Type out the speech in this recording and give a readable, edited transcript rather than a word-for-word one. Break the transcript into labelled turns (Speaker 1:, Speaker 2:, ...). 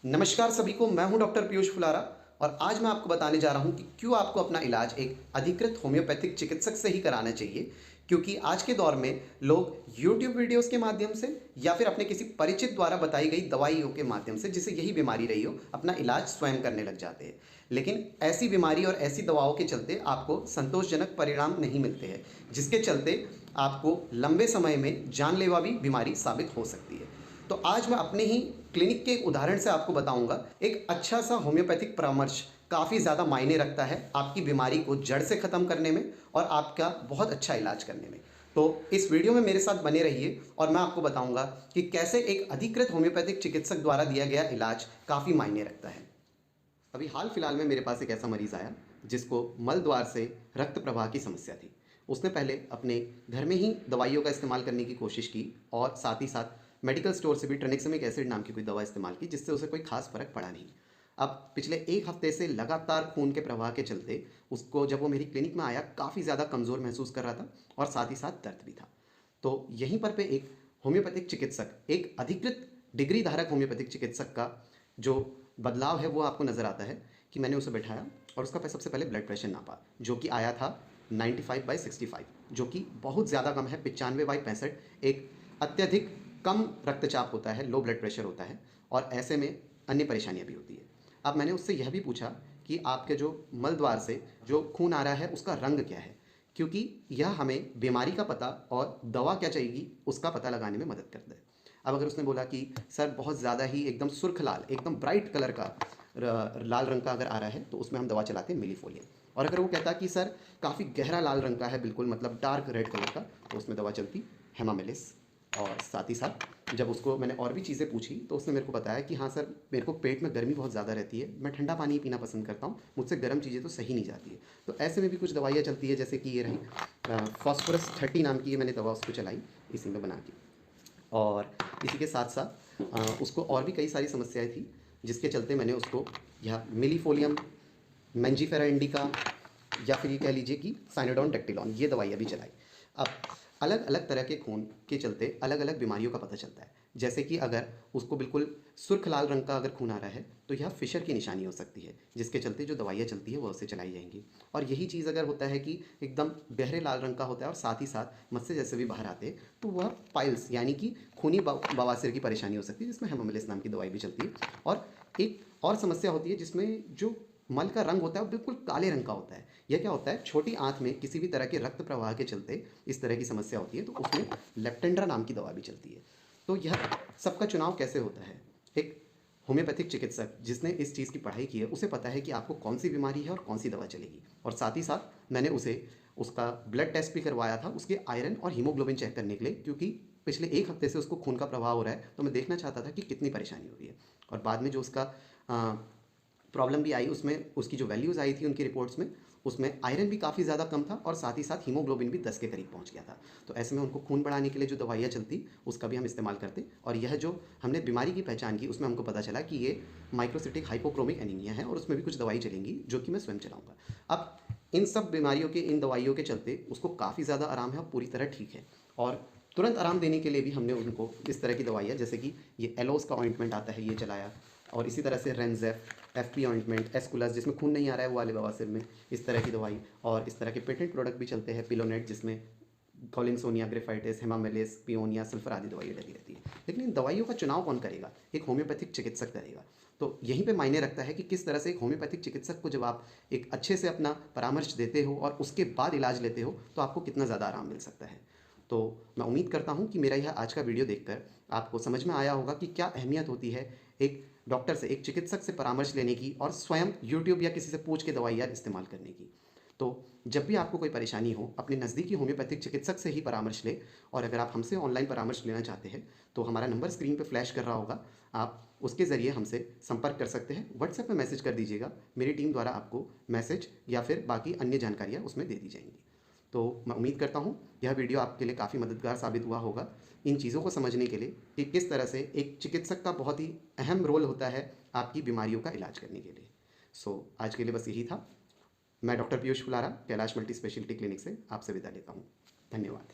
Speaker 1: नमस्कार सभी को, मैं हूं डॉक्टर पीयूष फुलारा और आज मैं आपको बताने जा रहा हूं कि क्यों आपको अपना इलाज एक अधिकृत होम्योपैथिक चिकित्सक से ही कराना चाहिए। क्योंकि आज के दौर में लोग यूट्यूब वीडियोस के माध्यम से या फिर अपने किसी परिचित द्वारा बताई गई दवाइयों के माध्यम से, जिसे यही बीमारी रही हो, अपना इलाज स्वयं करने लग जाते हैं। लेकिन ऐसी बीमारी और ऐसी दवाओं के चलते आपको संतोषजनक परिणाम नहीं मिलते हैं, जिसके चलते आपको लंबे समय में जानलेवा भी बीमारी साबित हो सकती है। तो आज मैं अपने ही क्लिनिक के एक उदाहरण से आपको बताऊंगा। एक अच्छा सा होम्योपैथिक परामर्श काफ़ी ज़्यादा मायने रखता है आपकी बीमारी को जड़ से ख़त्म करने में और आपका बहुत अच्छा इलाज करने में। तो इस वीडियो में मेरे साथ बने रहिए और मैं आपको बताऊंगा कि कैसे एक अधिकृत होम्योपैथिक चिकित्सक द्वारा दिया गया इलाज काफ़ी मायने रखता है। अभी हाल फिलहाल में मेरे पास एक ऐसा मरीज़ आया जिसको मल द्वार से रक्त प्रवाह की समस्या थी। उसने पहले अपने घर में ही दवाइयों का इस्तेमाल करने की कोशिश की और साथ ही साथ मेडिकल स्टोर से भी ट्रेनेक्सेमिक एसिड नाम की कोई दवा इस्तेमाल की, जिससे उसे कोई खास फ़र्क पड़ा नहीं। अब पिछले एक हफ्ते से लगातार खून के प्रवाह के चलते उसको, जब वो मेरी क्लिनिक में आया, काफ़ी ज़्यादा कमज़ोर महसूस कर रहा था और साथ ही साथ दर्द भी था। तो यहीं पर पे एक होम्योपैथिक चिकित्सक, एक अधिकृत डिग्री धारक होम्योपैथिक चिकित्सक का जो बदलाव है वो आपको नज़र आता है कि मैंने उसे बैठाया और उसका सबसे पहले ब्लड प्रेशर नापा, जो कि आया था 95/65, जो कि बहुत ज़्यादा कम है। 95/65 एक अत्यधिक कम रक्तचाप होता है, लो ब्लड प्रेशर होता है और ऐसे में अन्य परेशानियां भी होती है। अब मैंने उससे यह भी पूछा कि आपके जो मल द्वार से जो खून आ रहा है उसका रंग क्या है, क्योंकि यह हमें बीमारी का पता और दवा क्या चाहिए उसका पता लगाने में मदद करता है। अब अगर उसने बोला कि सर बहुत ज़्यादा ही एकदम सुर्ख लाल, एकदम ब्राइट कलर का लाल रंग का अगर आ रहा है तो उसमें हम दवा चलाते हैं मिलीफोलियम। और अगर वो कहता कि सर काफ़ी गहरा लाल रंग का है, बिल्कुल मतलब डार्क रेड कलर का, तो उसमें दवा चलती हेमामेलिस। और साथ ही साथ जब उसको मैंने और भी चीज़ें पूछी तो उसने मेरे को बताया कि हाँ सर, मेरे को पेट में गर्मी बहुत ज़्यादा रहती है, मैं ठंडा पानी पीना पसंद करता हूँ, मुझसे गर्म चीज़ें तो सही नहीं जाती है। तो ऐसे में भी कुछ दवाइयाँ चलती है, जैसे कि ये रही फॉस्फोरस 30 नाम की, ये मैंने दवा उसको चलाई इसी में बना के। और इसी के साथ साथ उसको और भी कई सारी समस्याएं थी, जिसके चलते मैंने उसको यह मिलीफोलियम, मैंजीफेरा इंडिका या फिर ये कह लीजिए कि साइनोडोन डेक्टिलॉन, ये दवाइयाँ भी चलाई। अब अलग अलग तरह के खून के चलते अलग अलग बीमारियों का पता चलता है। जैसे कि अगर उसको बिल्कुल सुर्ख लाल रंग का अगर खून आ रहा है तो यह फिशर की निशानी हो सकती है, जिसके चलते जो दवाइयाँ चलती है वो उससे चलाई जाएंगी। और यही चीज़ अगर होता है कि एकदम गहरे लाल रंग का होता है और साथ ही साथ मस्से जैसे भी बाहर आते हैं, तो वह पाइल्स यानी कि खूनी बवासीर की परेशानी हो सकती है, जिसमें हेमामेलिस नाम की दवाई भी चलती है। और एक और समस्या होती है जिसमें जो मल का रंग होता है वो बिल्कुल काले रंग का होता है। यह क्या होता है, छोटी आंत में किसी भी तरह के रक्त प्रवाह के चलते इस तरह की समस्या होती है, तो उसमें लेप्टेंड्रा नाम की दवा भी चलती है। तो यह सबका चुनाव कैसे होता है, एक होम्योपैथिक चिकित्सक जिसने इस चीज़ की पढ़ाई की है उसे पता है कि आपको कौन सी बीमारी है और कौन सी दवा चलेगी। और साथ ही साथ मैंने उसे उसका ब्लड टेस्ट भी करवाया था, उसके आयरन और हीमोग्लोबिन चेक करने के लिए, क्योंकि पिछले एक हफ्ते से उसको खून का प्रवाह हो रहा है, तो मैं देखना चाहता था कि कितनी परेशानी हो रही है। और बाद में जो उसका प्रॉब्लम भी आई, उसमें उसकी जो वैल्यूज़ आई थी उनकी रिपोर्ट्स में, उसमें आयरन भी काफ़ी ज़्यादा कम था और साथ ही साथ हीमोग्लोबिन भी 10 के करीब पहुंच गया था। तो ऐसे में उनको खून बढ़ाने के लिए जो दवाइयाँ चलती उसका भी हम इस्तेमाल करते। और यह जो हमने बीमारी की पहचान की उसमें हमको पता चला कि ये माइक्रोसिटिक हाइपोक्रोमिक एनीमिया है और उसमें भी कुछ दवाई चलेंगी जो कि मैं स्वयं चलाऊँगा। अब इन सब बीमारियों के, इन दवाइयों के चलते उसको काफ़ी ज़्यादा आराम है और पूरी तरह ठीक है। और तुरंत आराम देने के लिए भी हमने उनको इस तरह की दवाइयाँ, जैसे कि ये एलोस का ऑइंटमेंट आता है, ये चलाया। और इसी तरह से रेंजेफ, एफपी ऑइंटमेंट, एस्कुलस जिसमें खून नहीं आ रहा है वो वाले बवासीर में, इस तरह की दवाई। और इस तरह के पेटेंट प्रोडक्ट भी चलते हैं, पिलोनेट जिसमें कॉलिनसोनिया, ग्रेफाइटिस, हेमामेलिस, पियोनिया, सल्फर आदि दवाइयाँ डली रहती है। लेकिन इन दवाइयों का चुनाव कौन करेगा, एक होम्योपैथिक चिकित्सक करेगा। तो यहीं पे मायने रखता है कि किस तरह से एक होम्योपैथिक चिकित्सक को जब आप एक अच्छे से अपना परामर्श देते हो और उसके बाद इलाज लेते हो तो आपको कितना ज़्यादा आराम मिल सकता है। तो मैं उम्मीद करता हूँ कि मेरा यह आज का वीडियो देखकर आपको समझ में आया होगा कि क्या अहमियत होती है एक डॉक्टर से, एक चिकित्सक से परामर्श लेने की और स्वयं यूट्यूब या किसी से पूछ के दवाइयाँ इस्तेमाल करने की। तो जब भी आपको कोई परेशानी हो, अपने नज़दीकी होम्योपैथिक चिकित्सक से ही परामर्श लें। और अगर आप हमसे ऑनलाइन परामर्श लेना चाहते हैं तो हमारा नंबर स्क्रीन पे फ्लैश कर रहा होगा, आप उसके ज़रिए हमसे संपर्क कर सकते हैं। व्हाट्सएप में मैसेज कर दीजिएगा, मेरी टीम द्वारा आपको मैसेज या फिर बाकी अन्य जानकारियाँ उसमें दे दी जाएंगी। तो मैं उम्मीद करता हूँ यह वीडियो आपके लिए काफ़ी मददगार साबित हुआ होगा इन चीज़ों को समझने के लिए कि किस तरह से एक चिकित्सक का बहुत ही अहम रोल होता है आपकी बीमारियों का इलाज करने के लिए। आज के लिए बस यही था। मैं doctor Piyush Phulara, Kailash multi speciality clinic से आपसे विदा लेता हूँ। धन्यवाद।